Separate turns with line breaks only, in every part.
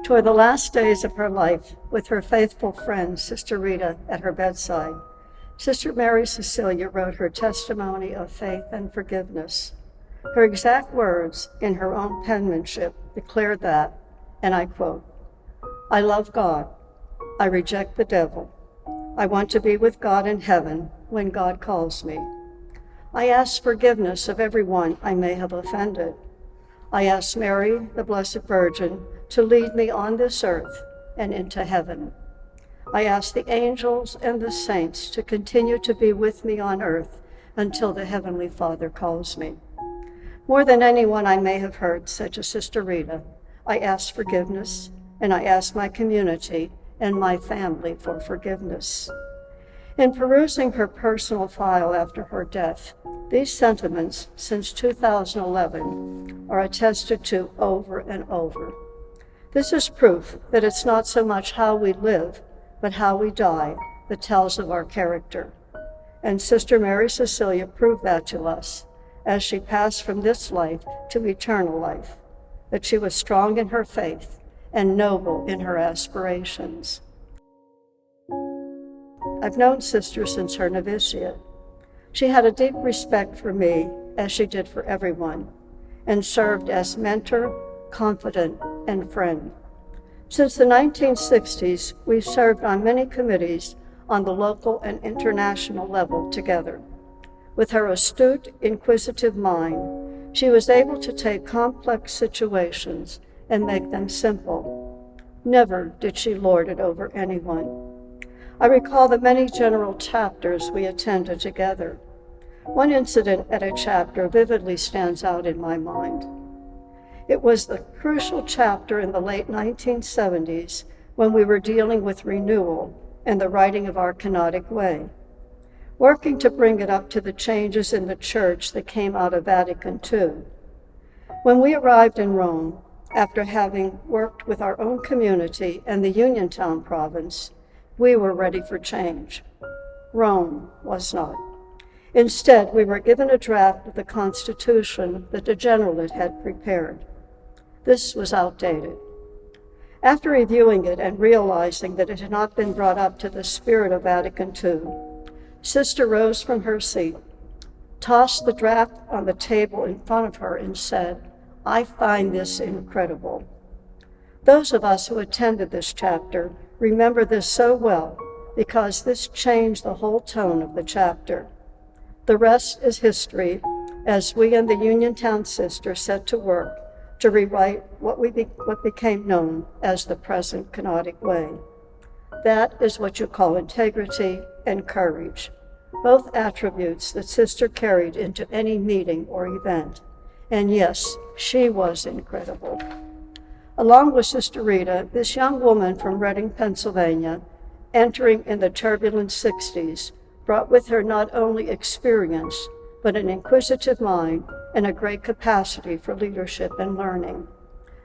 Toward the last days of her life, with her faithful friend, Sister Rita, at her bedside, Sister Mary Cecilia wrote her testimony of faith and forgiveness. Her exact words, in her own penmanship, declared that, and I quote, "I love God. I reject the devil. I want to be with God in heaven when God calls me. I ask forgiveness of everyone I may have offended. I ask Mary, the Blessed Virgin, to lead me on this earth and into heaven. I ask the angels and the saints to continue to be with me on earth until the Heavenly Father calls me. More than anyone I may have hurt," said to Sister Rita, "I ask forgiveness, and I ask my community and my family for forgiveness." In perusing her personal file after her death, these sentiments, since 2011, are attested to over and over. This is proof that it's not so much how we live, but how we die that tells of our character. And Sister Mary Cecilia proved that to us as she passed from this life to eternal life, that she was strong in her faith and noble in her aspirations. I've known Sister since her novitiate. She had a deep respect for me, as she did for everyone, and served as mentor, confidant, and friend. Since the 1960s, we've served on many committees on the local and international level together. With her astute, inquisitive mind, she was able to take complex situations and make them simple. Never did she lord it over anyone. I recall the many general chapters we attended together. One incident at a chapter vividly stands out in my mind. It was the crucial chapter in the late 1970s when we were dealing with renewal and the writing of our kenotic way, working to bring it up to the changes in the church that came out of Vatican II. When we arrived in Rome, after having worked with our own community and the Uniontown province, we were ready for change. Rome was not. Instead, we were given a draft of the Constitution that the Generalate had prepared. This was outdated. After reviewing it and realizing that it had not been brought up to the spirit of Vatican II, Sister rose from her seat, tossed the draft on the table in front of her, and said, "I find this incredible." Those of us who attended this chapter remember this so well because this changed the whole tone of the chapter. The rest is history as we and the Uniontown sisters set to work to rewrite what became known as the present kenotic way. That is what you call integrity and courage, both attributes that Sister carried into any meeting or event. And yes, she was incredible. Along with Sister Rita, this young woman from Reading, Pennsylvania, entering in the turbulent 60s, brought with her not only experience, but an inquisitive mind and a great capacity for leadership and learning.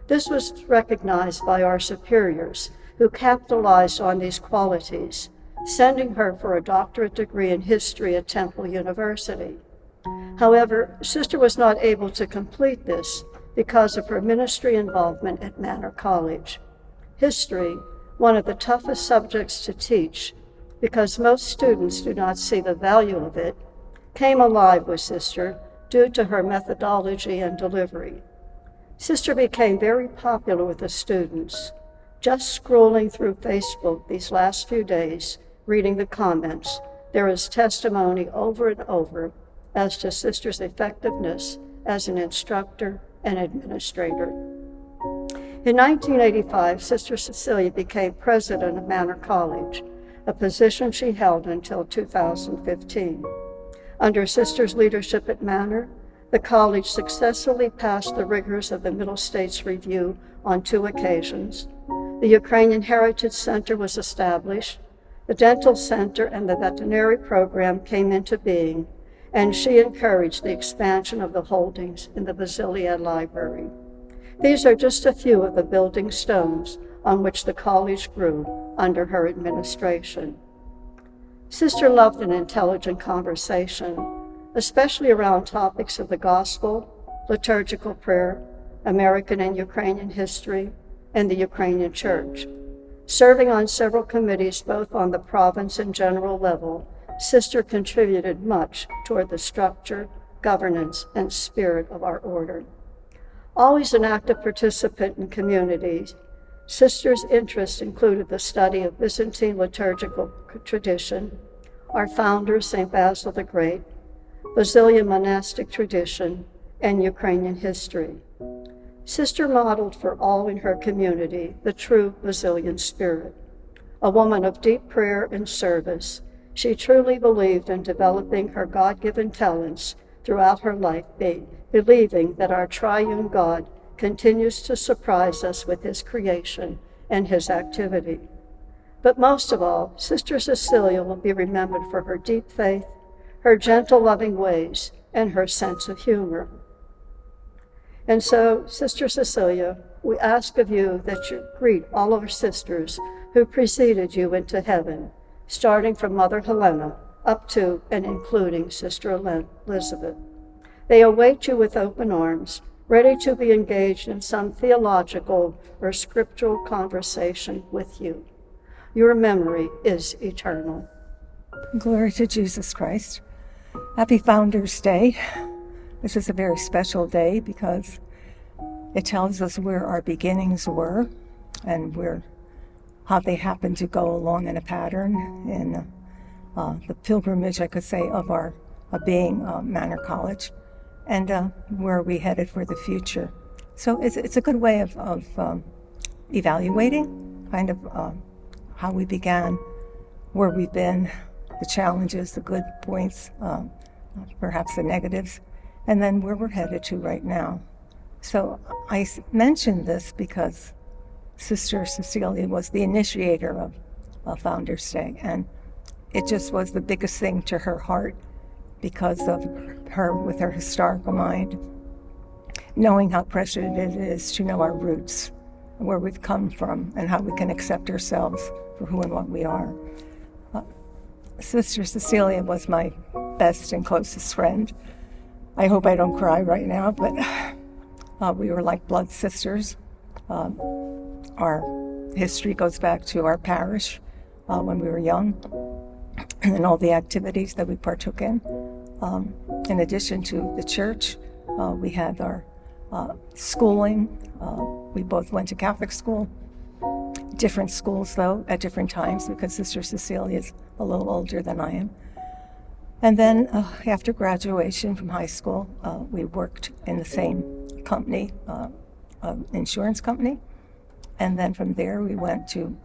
This was recognized by our superiors, who capitalized on these qualities, sending her for a doctorate degree in history at Temple University. However, Sister was not able to complete this because of her ministry involvement at Manor College. History, one of the toughest subjects to teach, because most students do not see the value of it, came alive with Sister due to her methodology and delivery. Sister became very popular with the students. Just scrolling through Facebook these last few days, reading the comments, there is testimony over and over as to Sister's effectiveness as an instructor and administrator. In 1985, Sister Cecilia became president of Manor College, a position she held until 2015. Under Sister's leadership at Manor, the college successfully passed the rigors of the Middle States Review on 2 occasions. The Ukrainian Heritage Center was established, the Dental Center and the veterinary program came into being, and she encouraged the expansion of the holdings in the Basiliad Library. These are just a few of the building stones on which the college grew under her administration. Sister loved an intelligent conversation, especially around topics of the gospel, liturgical prayer, American and Ukrainian history, and the Ukrainian Church. Serving on several committees, both on the province and general level, Sister contributed much toward the structure, governance, and spirit of our order. Always an active participant in communities, Sister's interests included the study of Byzantine liturgical tradition, our founder, St. Basil the Great, Basilian monastic tradition, and Ukrainian history. Sister modeled for all in her community the true Basilian spirit. A woman of deep prayer and service, she truly believed in developing her God-given talents throughout her life, believing that our triune God continues to surprise us with his creation and his activity. But most of all, Sister Cecilia will be remembered for her deep faith, her gentle, loving ways, and her sense of humor. And so, Sister Cecilia, we ask of you that you greet all our sisters who preceded you into heaven, starting from Mother Helena up to and including Sister Elizabeth. They await you with open arms, ready to be engaged in some theological or scriptural conversation with you. Your memory is eternal.
Glory to Jesus Christ. Happy Founders Day. This is a very special day because it tells us where our beginnings were and how they happen to go along in a pattern in the pilgrimage, I could say, of being Manor College, and where are we headed for the future. So it's a good way of evaluating kind of how we began, where we've been, the challenges, the good points, perhaps the negatives, and then where we're headed to right now. So I mentioned this because Sister Cecilia was the initiator of Founders Day, and it just was the biggest thing to her heart because of her, with her historical mind, knowing how precious it is to know our roots, where we've come from, and how we can accept ourselves for who and what we are. Sister Cecilia was my best and closest friend. I hope I don't cry right now, but we were like blood sisters. Our history goes back to our parish when we were young and all the activities that we partook in. In addition to the church, we had our schooling. We both went to Catholic school. Different schools, though, at different times, because Sister Cecilia is a little older than I am. And then after graduation from high school, we worked in the same company, insurance company. And then from there, we went to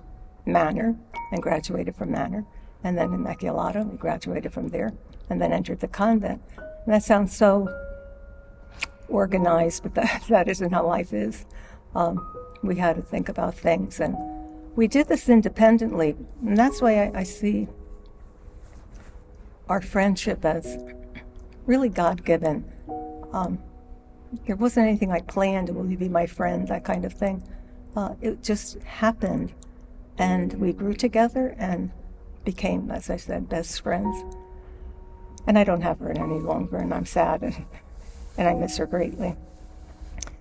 Manor and graduated from Manor. And then Immaculata, we graduated from there, and then entered the convent. And that sounds so organized, but that isn't how life is. We had to think about things, and we did this independently. And that's why I see our friendship as really God-given. There wasn't anything I planned, will you be my friend, that kind of thing. It just happened, and we grew together and became, as I said, best friends. And I don't have her any longer, and I'm sad, and I miss her greatly.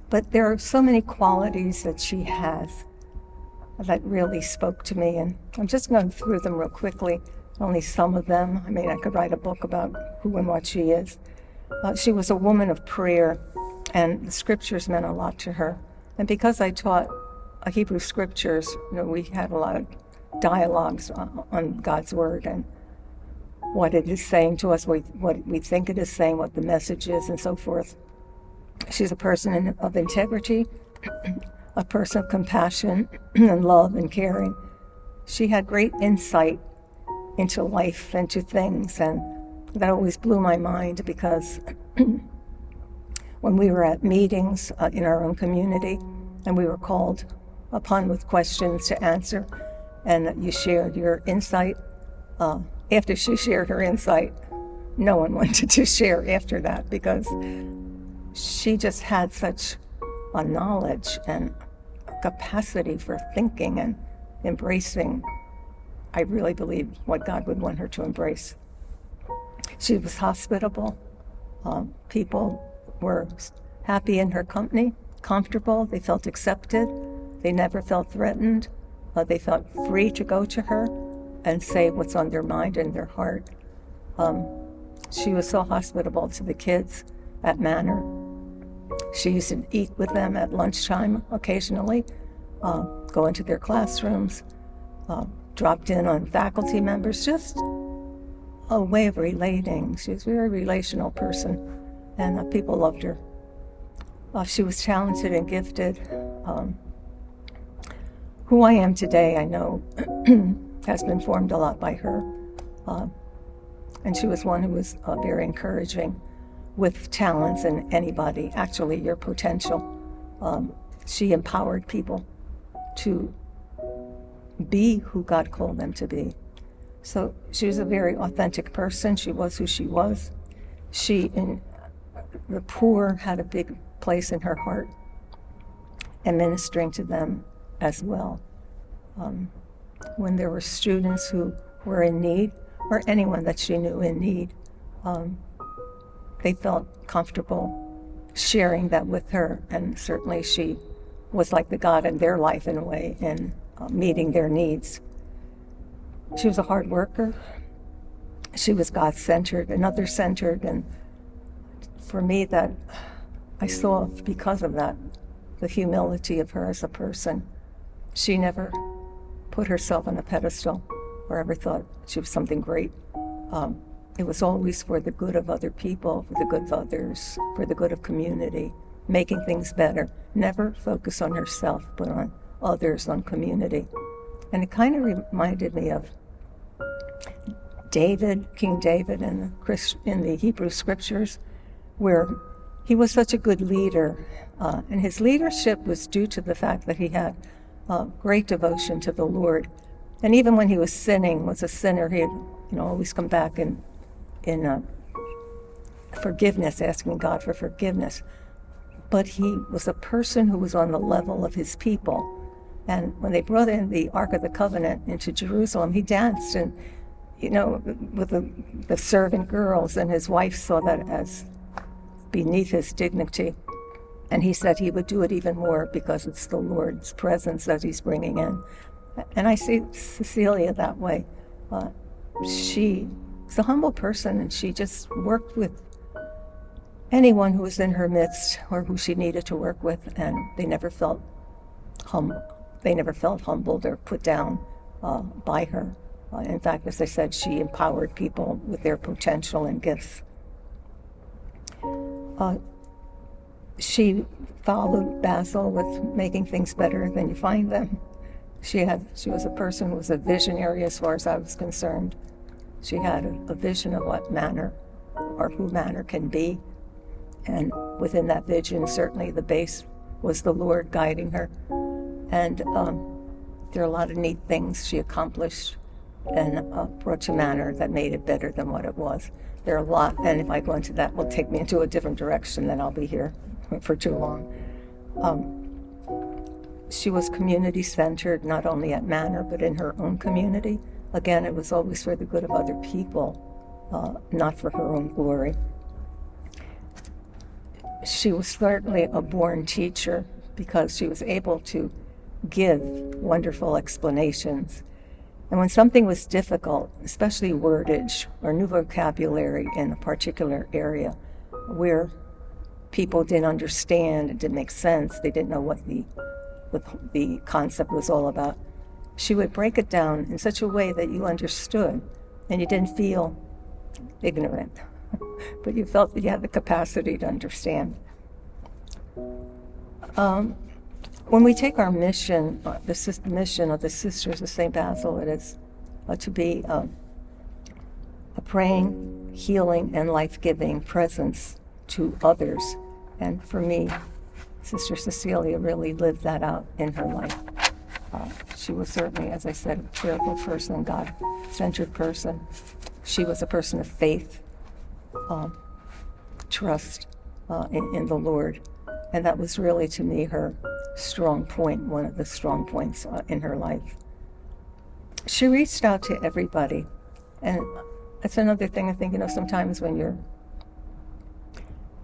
But there are so many qualities that she has that really spoke to me, and I'm just going through them real quickly, only some of them. I mean, I could write a book about who and what she is. She was a woman of prayer, and the scriptures meant a lot to her. And because I taught Hebrew scriptures, we had a lot of dialogues on God's word and what it is saying to us, what we think it is saying, what the message is, and so forth. She's a person of integrity, a person of compassion and love and caring. She had great insight into life and to things, and that always blew my mind because when we were at meetings in our own community and we were called upon with questions to answer, and you shared your insight, after she shared her insight, no one wanted to share after that because she just had such a knowledge and a capacity for thinking and embracing, I really believe, what God would want her to embrace. She was hospitable. People were happy in her company, comfortable. They felt accepted. They never felt threatened. They felt free to go to her and say what's on their mind and their heart. She was so hospitable to the kids at Manor. She used to eat with them at lunchtime occasionally, go into their classrooms, dropped in on faculty members, just a way of relating. She was a very relational person, and people loved her. She was talented and gifted. Who I am today, I know, has been formed a lot by her. And she was one who was very encouraging with talents in anybody, actually your potential. She empowered people to be who God called them to be. So she was a very authentic person. She was who she was. She, in the poor, had a big place in her heart, and ministering to them as well. When there were students who were in need, or anyone that she knew in need, they felt comfortable sharing that with her, and certainly she was like the God in their life in a way, in meeting their needs. She was a hard worker. She was God-centered and other-centered, and for me, that I saw, because of that, the humility of her as a person. She never put herself on a pedestal or ever thought she was something great. It was always for the good of other people, for the good of others, for the good of community, making things better. Never focus on herself, but on others, on community. And it kind of reminded me of David, King David in the Hebrew scriptures, where he was such a good leader. And his leadership was due to the fact that he had great devotion to the Lord. And even when he was sinning, was a sinner, he'd always come back in forgiveness, asking God for forgiveness. But he was a person who was on the level of his people. And when they brought in the Ark of the Covenant into Jerusalem, he danced and, with the servant girls, and his wife saw that as beneath his dignity. And he said he would do it even more because it's the Lord's presence that he's bringing in. And I see Cecilia that way. She was a humble person, and she just worked with anyone who was in her midst or who she needed to work with, and they never felt humbled or put down by her. In fact, as I said, she empowered people with their potential and gifts. She followed Basil with making things better than you find them. She was a person who was a visionary as far as I was concerned. She had a vision of what Manor, or who Manor can be. And within that vision, certainly the base was the Lord guiding her. And there are a lot of neat things she accomplished and brought to Manor that made it better than what it was. There are a lot, and if I go into that, will take me into a different direction, then I'll be here for too long. She was community-centered, not only at Manor, but in her own community. Again, it was always for the good of other people, not for her own glory. She was certainly a born teacher because she was able to give wonderful explanations. And when something was difficult, especially wordage or new vocabulary in a particular area where people didn't understand, it didn't make sense, they didn't know what the concept was all about, she would break it down in such a way that you understood and you didn't feel ignorant, but you felt that you had the capacity to understand. When we take our mission, the mission of the Sisters of St. Basil, it is to be a praying, healing, and life-giving presence to others. And for me, Sister Cecilia really lived that out in her life. She was certainly, as I said, a cheerful person, God-centered person. She was a person of faith, trust in the Lord. And that was really, to me, her strong point, one of the strong points in her life. She reached out to everybody. And that's another thing I think, sometimes when you're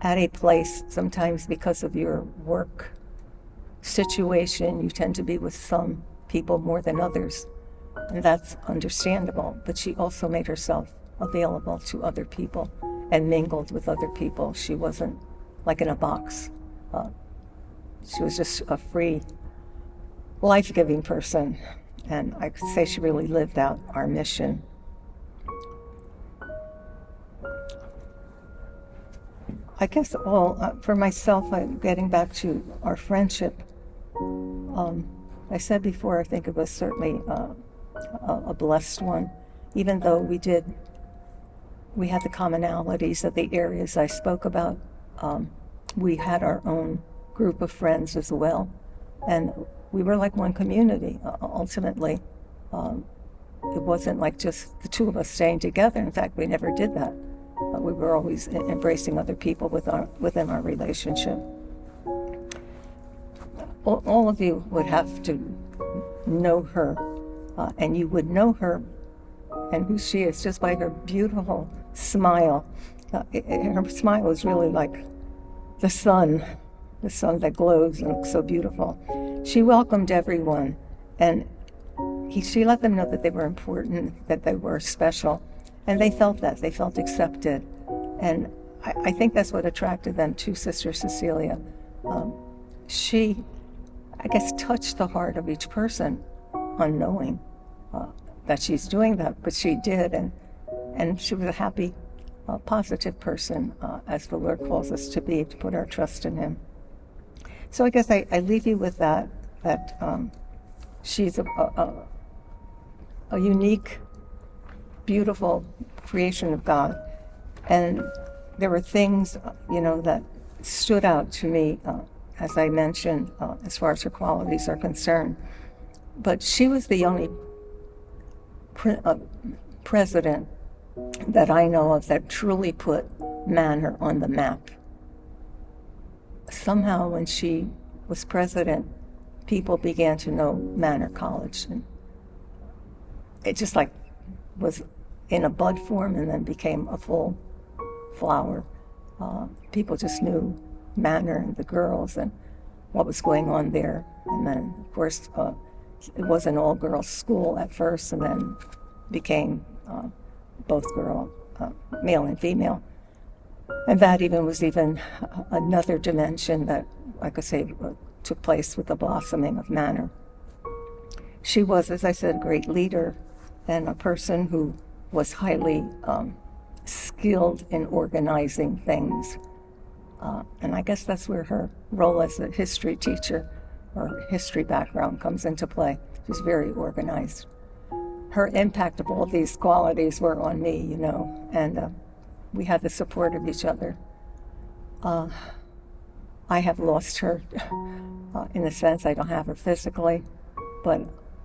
at a place, sometimes because of your work, situation, you tend to be with some people more than others, and that's understandable. But she also made herself available to other people and mingled with other people. She wasn't like in a box. She was just a free, life-giving person, and I could say she really lived out our mission. I guess for myself, getting back to our friendship, I said before, I think it was certainly a blessed one, even though we had the commonalities of the areas I spoke about. We had our own group of friends as well, and we were like one community, ultimately. It wasn't like just the two of us staying together. In fact, we never did that. We were always embracing other people within our relationship. All of you would have to know her, and you would know her and who she is just by her beautiful smile. Her smile is really like the sun that glows and looks so beautiful. She welcomed everyone, and she let them know that they were important, that they were special, and they felt that. They felt accepted. And I think that's what attracted them to Sister Cecilia. She, I guess, touched the heart of each person, unknowing that she's doing that, but she did, and she was a happy, positive person, as the Lord calls us to be, to put our trust in Him. So I guess I leave you with that she's a unique, beautiful creation of God. And there were things, that stood out to me, as I mentioned, as far as her qualities are concerned. But she was the only president that I know of that truly put Manor on the map. Somehow when she was president, people began to know Manor College. And it just was in a bud form and then became a full flower. People just knew Manor and the girls and what was going on there. And then, of course, it was an all-girls school at first and then became both girl, male and female. And that was another dimension that, like I say, took place with the blossoming of Manor. She was, as I said, a great leader and a person who was highly skilled in organizing things. And I guess that's where her role as a history teacher or history background comes into play. She's very organized. Her impact of all these qualities were on me, and we had the support of each other. I have lost her in a sense. I don't have her physically, but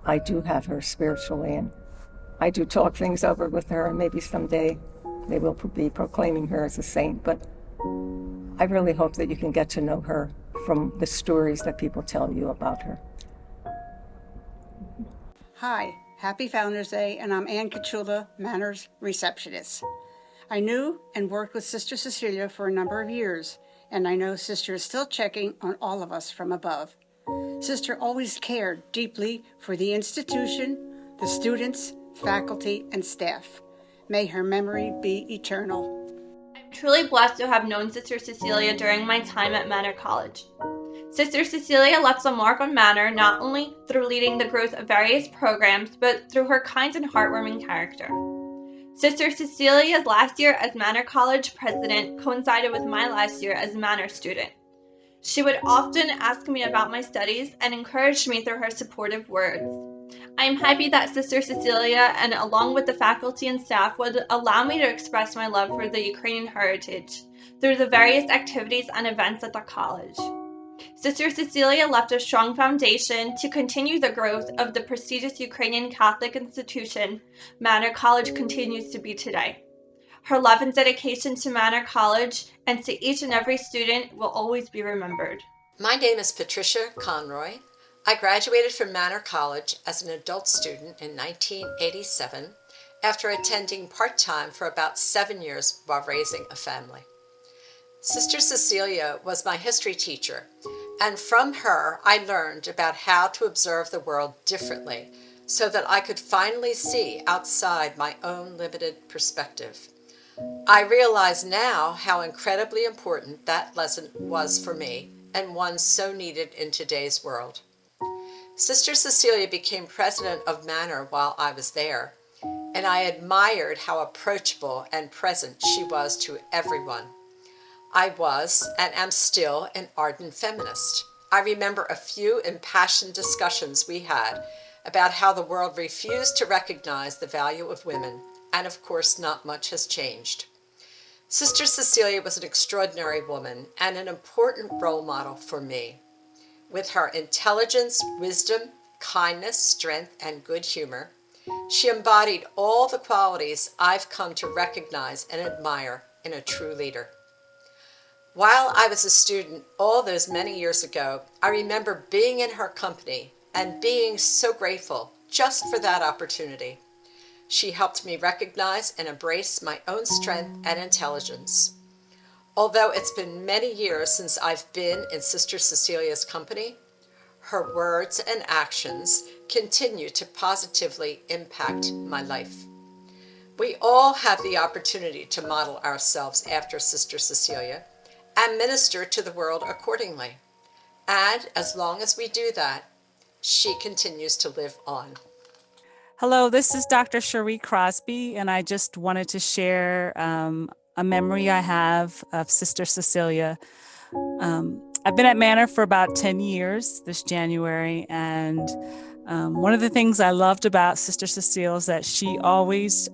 I do have her spiritually, and I do talk things over with her, and maybe someday they will be proclaiming her as a saint, but I really hope that you can get to know her from the stories that people tell you about her.
Hi, happy Founders Day, and I'm KICZULA, Manor's receptionist. I knew and worked with Sister Cecilia for a number of years, and I know Sister is still checking on all of us from above. Sister always cared deeply for the institution, the students, faculty, and staff. May her memory be eternal.
I'm truly blessed to have known Sister Cecilia during my time at Manor College. Sister Cecilia left a mark on Manor not only through leading the growth of various programs, but through her kind and heartwarming character. Sister Cecilia's last year as Manor College president coincided with my last year as a Manor student. She would often ask me about my studies and encourage me through her supportive words. I am happy that Sister Cecilia, and along with the faculty and staff, would allow me to express my love for the Ukrainian heritage through the various activities and events at the college. Sister Cecilia left a strong foundation to continue the growth of the prestigious Ukrainian Catholic institution Manor College continues to be today. Her love and dedication to Manor College and to each and every student will always be remembered.
My name is Patricia Conroy. I graduated from Manor College as an adult student in 1987 after attending part-time for about 7 years while raising a family. Sister Cecilia was my history teacher, And from her, I learned about how to observe the world differently so that I could finally see outside my own limited perspective. I realize now how incredibly important that lesson was for me, and one so needed in today's world. Sister Cecilia became president of Manor while I was there, and I admired how approachable and present she was to everyone. I was, and am still, an ardent feminist. I remember a few impassioned discussions we had about how the world refused to recognize the value of women, and of course not much has changed. Sister Cecilia was an extraordinary woman and an important role model for me. With her intelligence, wisdom, kindness, strength, and good humor, she embodied all the qualities I've come to recognize and admire in a true leader. While I was a student all those many years ago, I remember being in her company and being so grateful just for that opportunity. She helped me recognize and embrace my own strength and intelligence. Although it's been many years since I've been in Sister Cecilia's company, her words and actions continue to positively impact my life. We all have the opportunity to model ourselves after Sister Cecilia and minister to the world accordingly. And as long as we do that, she continues to live on.
Hello, this is Dr. CHERIE CROSBY, and I just wanted to share a memory I have of Sister Cecilia. I've been at Manor for about 10 years this January, and one of the things I loved about Sister Cecilia is that she always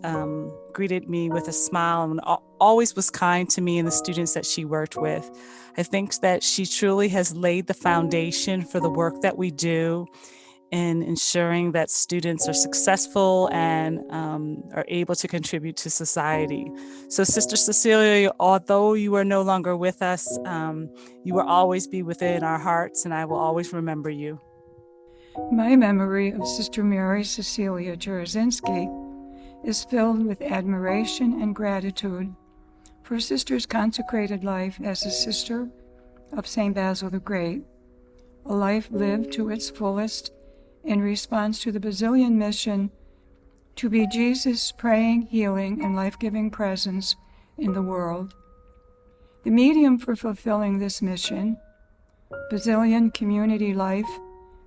greeted me with a smile and always was kind to me and the students that she worked with. I think that she truly has laid the foundation for the work that we do in ensuring that students are successful and are able to contribute to society. So Sister Cecilia, although you are no longer with us, you will always be within our hearts, and I will always remember you.
My memory of Sister Mary Cecilia Jurasinski is filled with admiration and gratitude for Sister's consecrated life as a sister of St. Basil the Great, a life lived to its fullest in response to the Basilian mission to be Jesus' praying, healing, and life-giving presence in the world. The medium for fulfilling this mission, Basilian community life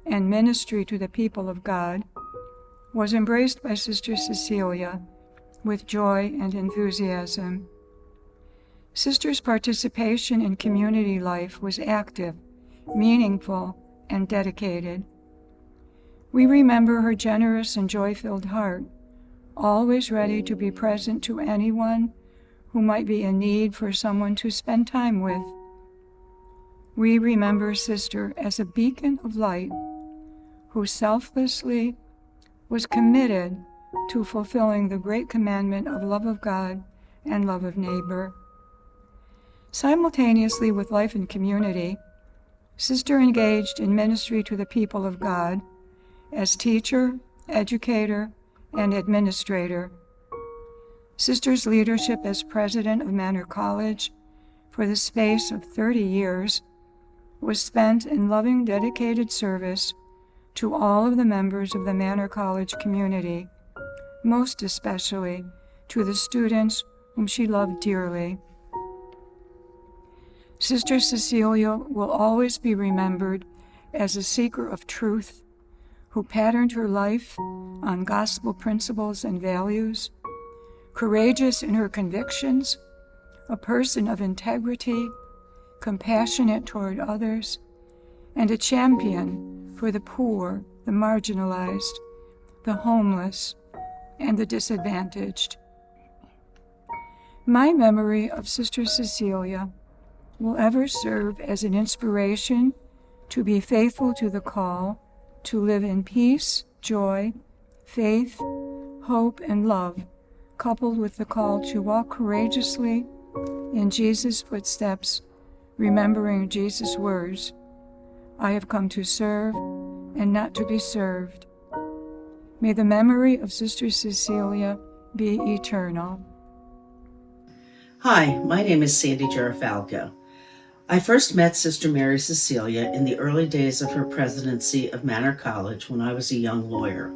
and ministry to the people of God, was embraced by Sister Cecilia with joy and enthusiasm. Sister's participation in community life was active, meaningful, and dedicated. We remember her generous and joy-filled heart, always ready to be present to anyone who might be in need for someone to spend time with. We remember Sister as a beacon of light who selflessly was committed to fulfilling the great commandment of love of God and love of neighbor. Simultaneously with life in community, Sister engaged in ministry to the people of God as teacher, educator, and administrator. Sister's leadership as president of Manor College for the space of 30 years was spent in loving, dedicated service to all of the members of the Manor College community, most especially to the students whom she loved dearly. Sister Cecilia will always be remembered as a seeker of truth who patterned her life on gospel principles and values, courageous in her convictions, a person of integrity, compassionate toward others, and a champion for the poor, the marginalized, the homeless, and the disadvantaged. My memory of Sister Cecilia will ever serve as an inspiration to be faithful to the call to live in peace, joy, faith, hope, and love, coupled with the call to walk courageously in Jesus' footsteps, remembering Jesus' words, "I have come to serve and not to be served." May the memory of Sister Cecilia be eternal.
Hi, my name is Sandy GIRIFALCO. I first met Sister Mary Cecilia in the early days of her presidency of Manor College when I was a young lawyer.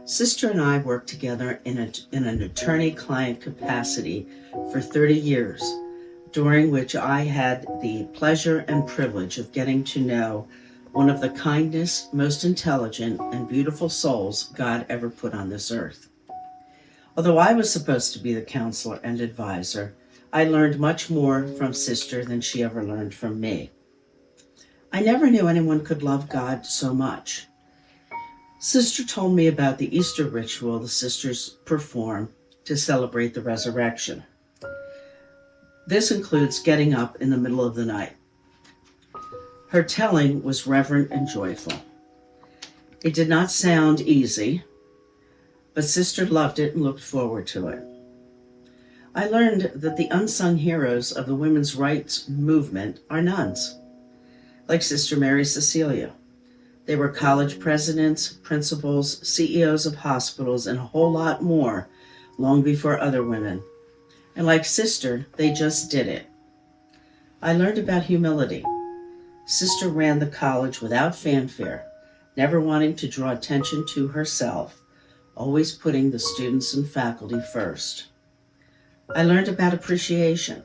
Sister and I worked together in an attorney-client capacity for 30 years, during which I had the pleasure and privilege of getting to know one of the kindest, most intelligent, and beautiful souls God ever put on this earth. Although I was supposed to be the counselor and advisor, I learned much more from Sister than she ever learned from me. I never knew anyone could love God so much. Sister told me about the Easter ritual the sisters perform to celebrate the resurrection. This includes getting up in the middle of the night. Her telling was reverent and joyful. It did not sound easy, but Sister loved it and looked forward to it. I learned that the unsung heroes of the women's rights movement are nuns, like Sister Mary Cecilia. They were college presidents, principals, CEOs of hospitals, and a whole lot more long before other women. And like Sister, they just did it. I learned about humility. Sister ran the college without fanfare, never wanting to draw attention to herself, always putting the students and faculty first. I learned about appreciation.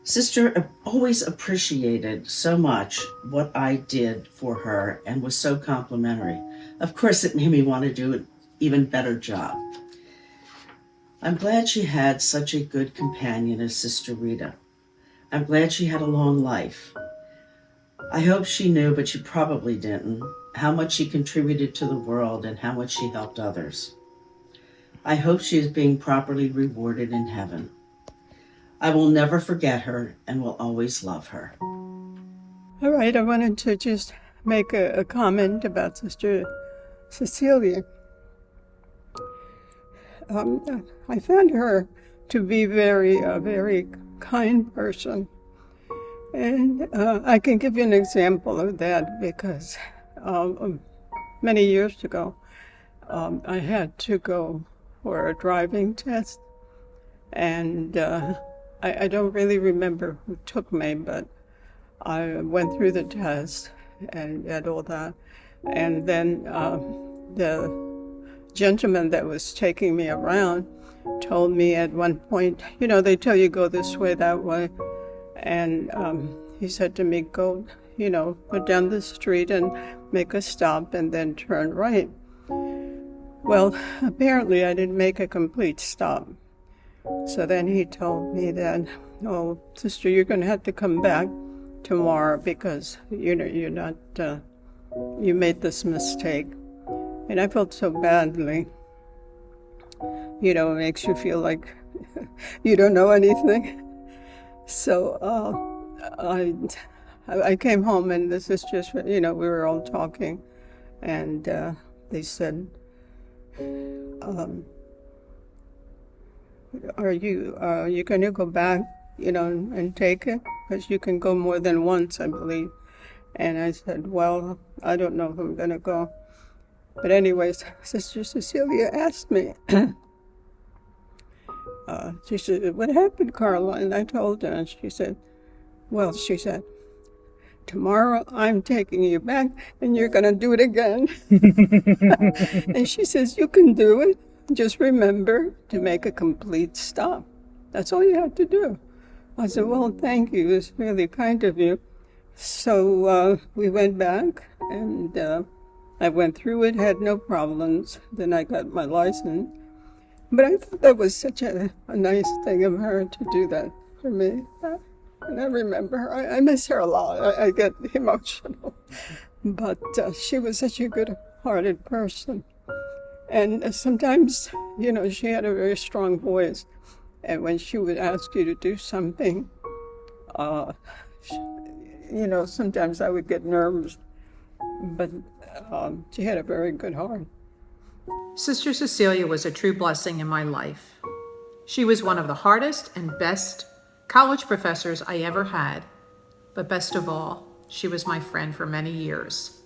Sister always appreciated so much what I did for her and was so complimentary. Of course, it made me want to do an even better job. I'm glad she had such a good companion as Sister Rita. I'm glad she had a long life. I hope she knew, but she probably didn't, how much she contributed to the world and how much she helped others. I hope she is being properly rewarded in heaven. I will never forget her and will always love her.
All right, I wanted to just make a comment about Sister Cecilia. I found her to be a very kind person. And I can give you an example of that because many years ago, I had to go for a driving test. And I don't really remember who took me, but I went through the test and all that. And then the gentleman that was taking me around told me at one point, you know, they tell you go this way, that way. And he said to me, go down the street and make a stop and then turn right. Well, apparently I didn't make a complete stop. So then he told me that, oh, sister, you're going to have to come back tomorrow because, you're not, you made this mistake. And I felt so badly. It makes you feel like you don't know anything. So I came home and the sisters, we were all talking, and they said, are you going to go back, and take it? Because you can go more than once, I believe. And I said, well, I don't know if I'm going to go. But anyways, Sister Cecilia asked me, she said, what happened, Carla? And I told her, and she said, tomorrow I'm taking you back and you're going to do it again. And she says, you can do it. Just remember to make a complete stop. That's all you have to do. I said, well, thank you. It's really kind of you. So we went back and I went through it, had no problems. Then I got my license. But I thought that was such a nice thing of her to do that for me. And I remember her. I miss her a lot. I get emotional. But she was such a good-hearted person. And sometimes, she had a very strong voice. And when she would ask you to do something, sometimes I would get nervous. But she had a very good heart.
Sister Cecilia was a true blessing in my life. She was one of the hardest and best college professors I ever had. But best of all, she was my friend for many years.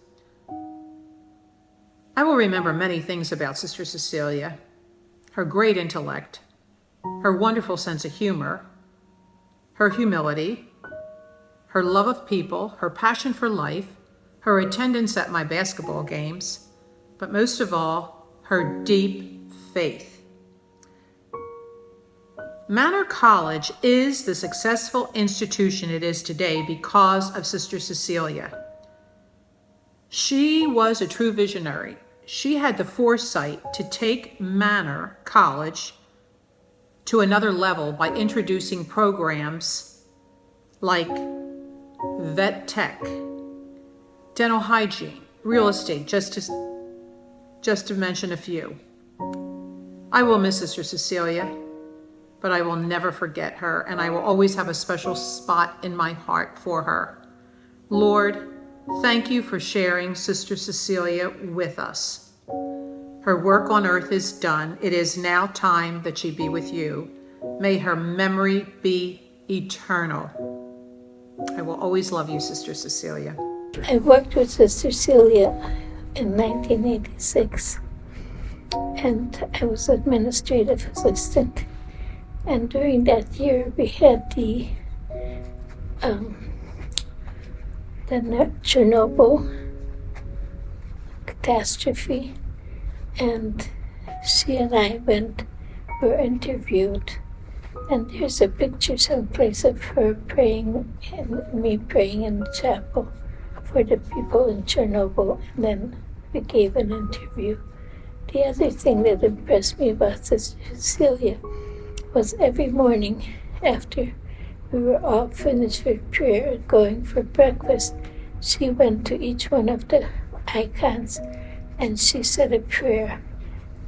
I will remember many things about Sister Cecilia: her great intellect, her wonderful sense of humor, her humility, her love of people, her passion for life, her attendance at my basketball games, but most of all, her deep faith. Manor College is the successful institution it is today because of Sister Cecilia. She was a true visionary. She had the foresight to take Manor College to another level by introducing programs like vet tech, dental hygiene, real estate, just to mention a few. I will miss Sister Cecilia, but I will never forget her, and I will always have a special spot in my heart for her. Lord, thank you for sharing Sister Cecilia with us. Her work on earth is done. It is now time that she be with you. May her memory be eternal. I will always love you, Sister Cecilia.
I worked with Sister Celia in 1986, and I was administrative assistant. And during that year, we had the Chernobyl catastrophe, and she and I were interviewed. And there's a picture someplace of her praying and me praying in the chapel for the people in Chernobyl, and then we gave an interview. The other thing that impressed me about Sister Cecilia was every morning after we were all finished with prayer and going for breakfast, she went to each one of the icons and she said a prayer.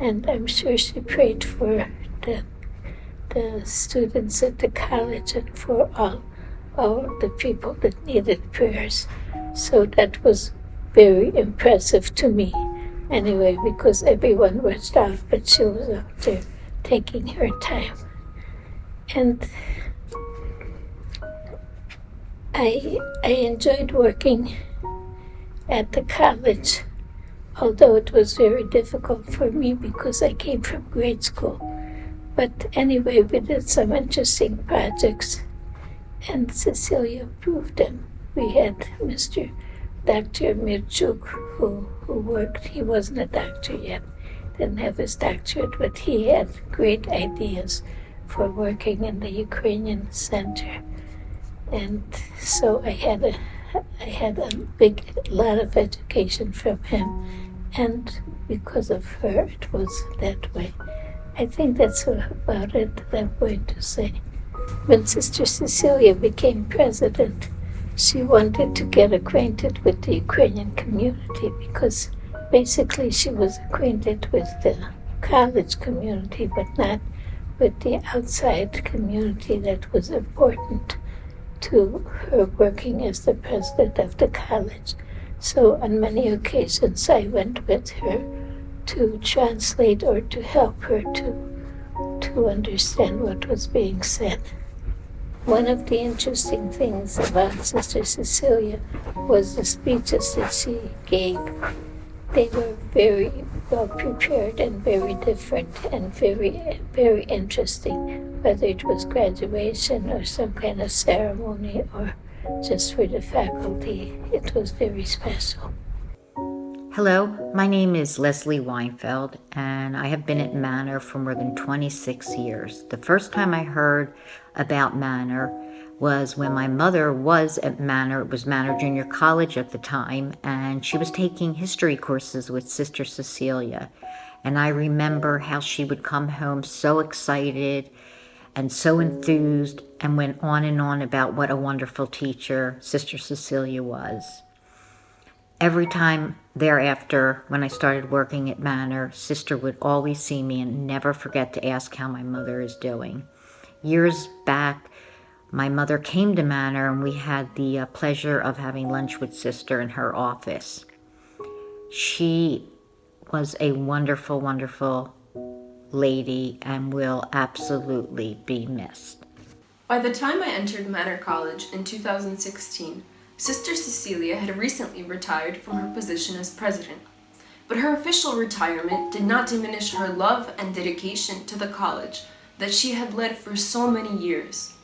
And I'm sure she prayed for the students at the college and for all the people that needed prayers. So that was very impressive to me anyway, because everyone was out, but she was out there taking her time. And I enjoyed working at the college, although it was very difficult for me because I came from grade school. But anyway, we did some interesting projects, and Cecilia approved them. We had Dr. Mirchuk, who worked. He wasn't a doctor yet, didn't have his doctorate, but he had great ideas for working in the Ukrainian center. And so I had a lot of education from him, and because of her, it was that way. I think that's about it that I'm going to say. When Sister Cecilia became president, she wanted to get acquainted with the Ukrainian community because basically she was acquainted with the college community, but not with the outside community that was important to her working as the president of the college. So on many occasions I went with her to translate or to help her to understand what was being said. One of the interesting things about Sister Cecilia was the speeches that she gave. They were very well prepared and very different and very, very interesting, whether it was graduation or some kind of ceremony or just for the faculty. It was very special.
Hello, my name is Leslie Weinfeld, and I have been at Manor for more than 26 years. The first time I heard about Manor was when my mother was at Manor. It was Manor Junior College at the time, and she was taking history courses with Sister Cecilia. And I remember how she would come home so excited and so enthused and went on and on about what a wonderful teacher Sister Cecilia was. Every time thereafter, when I started working at Manor, Sister would always see me and never forget to ask how my mother is doing. Years back, my mother came to Manor and we had the pleasure of having lunch with Sister in her office. She was a wonderful, wonderful lady and will absolutely be missed.
By the time I entered Manor College in 2016, Sister Cecilia had recently retired from her position as president, but her official retirement did not diminish her love and dedication to the college that she had led for so many years.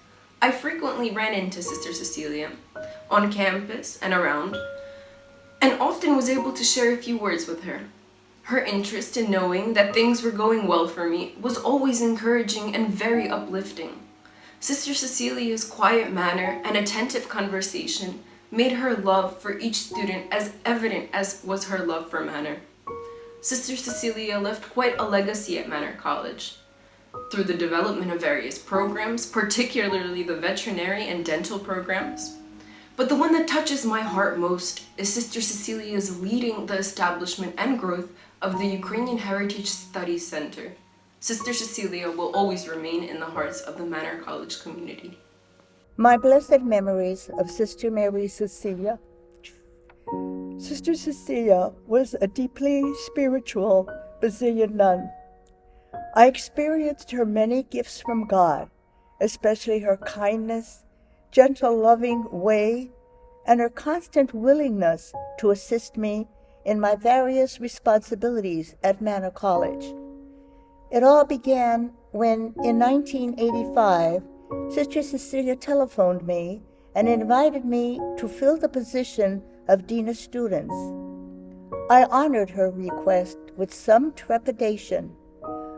I frequently ran into Sister Cecilia on campus and around, and often was able to share a few words with her. Her interest in knowing that things were going well for me was always encouraging and very uplifting. Sister Cecilia's quiet manner and attentive conversation made her love for each student as evident as was her love for Manor. Sister Cecilia left quite a legacy at Manor College. Through the development of various programs, particularly the veterinary and dental programs. But the one that touches my heart most is Sister Cecilia's leading the establishment and growth of the Ukrainian Heritage Studies Center. Sister Cecilia will always remain in the hearts of the Manor College community.
My blessed memories of Sister Mary Cecilia. Sister Cecilia was a deeply spiritual Basilian nun. I experienced her many gifts from God, especially her kindness, gentle, loving way, and her constant willingness to assist me in my various responsibilities at Manor College. It all began when, in 1985, Sister Cecilia telephoned me and invited me to fill the position of Dean of Students. I honored her request with some trepidation,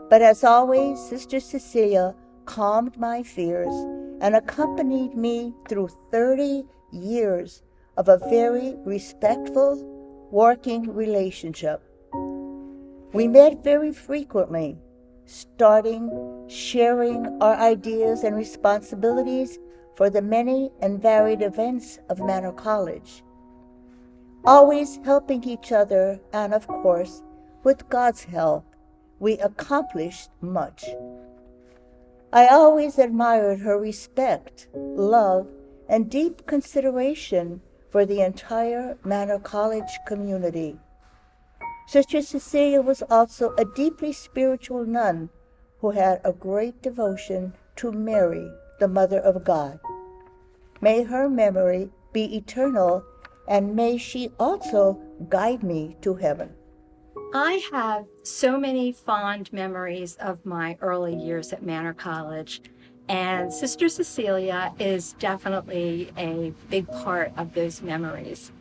but as always, Sister Cecilia calmed my fears and accompanied me through 30 years of a very respectful, working relationship. We met very frequently, sharing our ideas and responsibilities for the many and varied events of Manor College, always helping each other, and of course, with God's help, we accomplished much. I always admired her respect, love, and deep consideration for the entire Manor College community. Sister Cecilia was also a deeply spiritual nun who had a great devotion to Mary, the Mother of God. May her memory be eternal, and may she also guide me to heaven.
I have so many fond memories of my early years at Manor College, and Sister Cecilia is definitely a big part of those memories.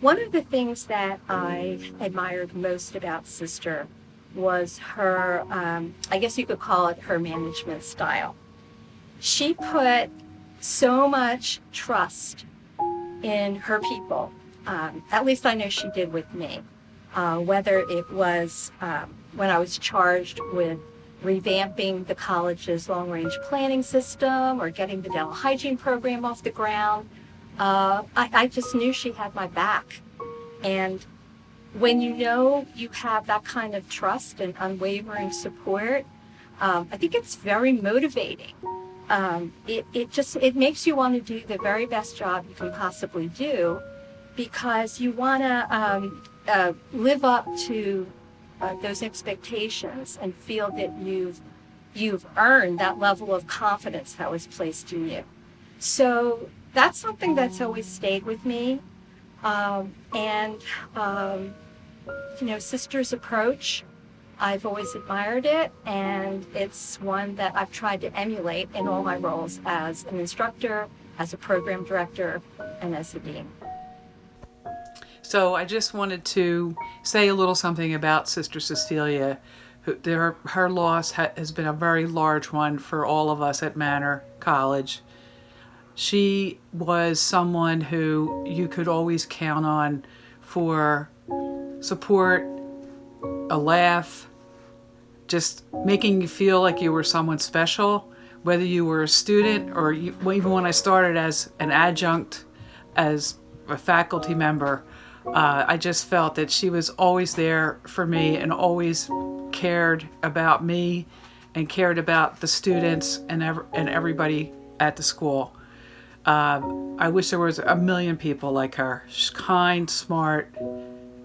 One of the things that I admired most about Sister was her, I guess you could call it her management style. She put so much trust in her people. At least I know she did with me. Whether it was when I was charged with revamping the college's long-range planning system or getting the dental hygiene program off the ground, I just knew she had my back. And when you know you have that kind of trust and unwavering support, I think it's very motivating. It makes you want to do the very best job you can possibly do, because you want to live up to those expectations and feel that you've earned that level of confidence that was placed in you. So that's something that's always stayed with me. Sister's approach, I've always admired it, and it's one that I've tried to emulate in all my roles as an instructor, as a program director, and as a dean.
So I just wanted to say a little something about Sister Cecilia. Her loss has been a very large one for all of us at Manor College. She was someone who you could always count on for support, a laugh, just making you feel like you were someone special, whether you were a student or even when I started as an adjunct, as a faculty member. I just felt that she was always there for me and always cared about me and cared about the students and everybody at the school. I wish there was a million people like her. She's kind, smart,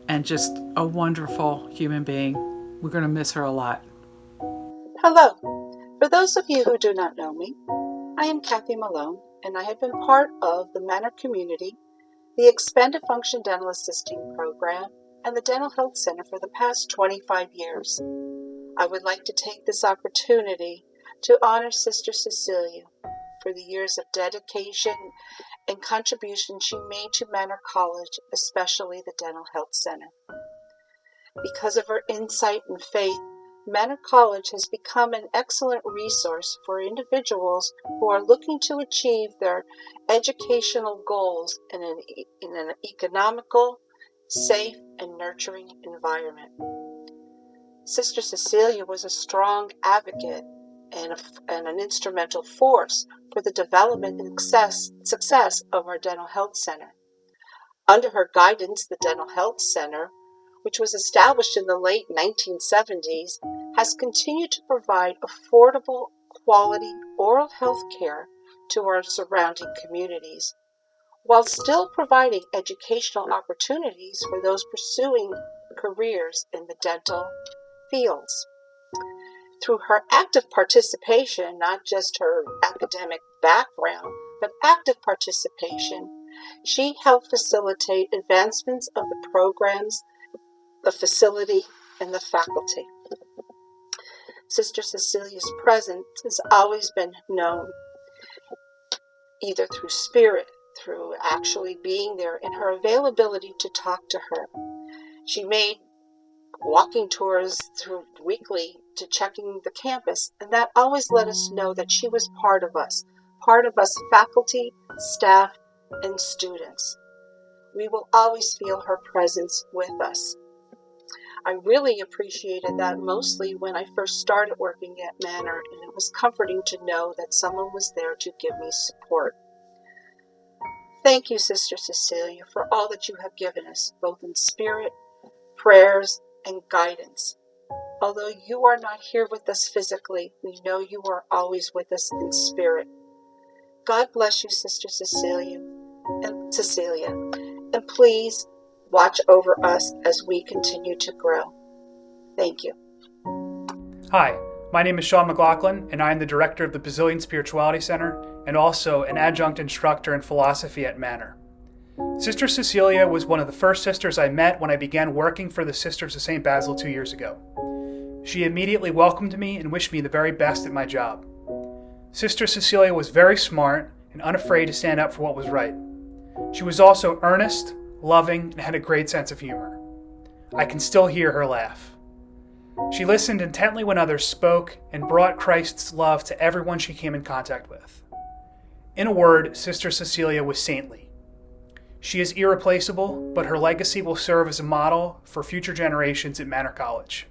and just a wonderful human being. We're going to miss her a lot.
Hello. For those of you who do not know me, I am Kathy Malone, and I have been part of the Manor community, the Expanded Function Dental Assisting Program, and the Dental Health Center for the past 25 years. I would like to take this opportunity to honor Sister Cecilia for the years of dedication and contribution she made to Manor College, especially the Dental Health Center. Because of her insight and faith, Manor College has become an excellent resource for individuals who are looking to achieve their educational goals in an economical, safe, and nurturing environment. Sister Cecilia was a strong advocate and an instrumental force for the development and success of our Dental Health Center. Under her guidance, the Dental Health Center, which was established in the late 1970s, has continued to provide affordable, quality oral health care to our surrounding communities, while still providing educational opportunities for those pursuing careers in the dental fields. Through her active participation, not just her academic background, but active participation, she helped facilitate advancements of the programs, the facility, and the faculty. Sister Cecilia's presence has always been known, either through spirit, through actually being there, and her availability to talk to her. She made walking tours through weekly to checking the campus, and that always let us know that she was part of us faculty, staff, and students. We will always feel her presence with us. I really appreciated that mostly when I first started working at Manor, and it was comforting to know that someone was there to give me support. Thank you, Sister Cecilia, for all that you have given us, both in spirit, prayers, and guidance. Although you are not here with us physically, we know you are always with us in spirit. God bless you, Sister Cecilia, and please watch over us as we continue to grow. Thank you.
Hi, my name is Sean McLaughlin, and I am the director of the Basilian Spirituality Center and also an adjunct instructor in philosophy at Manor. Sister Cecilia was one of the first sisters I met when I began working for the Sisters of St. Basil 2 years ago. She immediately welcomed me and wished me the very best at my job. Sister Cecilia was very smart and unafraid to stand up for what was right. She was also earnest, loving, and had a great sense of humor. I can still hear her laugh. She listened intently when others spoke and brought Christ's love to everyone she came in contact with. In a word, Sister Cecilia was saintly. She is irreplaceable, but her legacy will serve as a model for future generations at Manor College.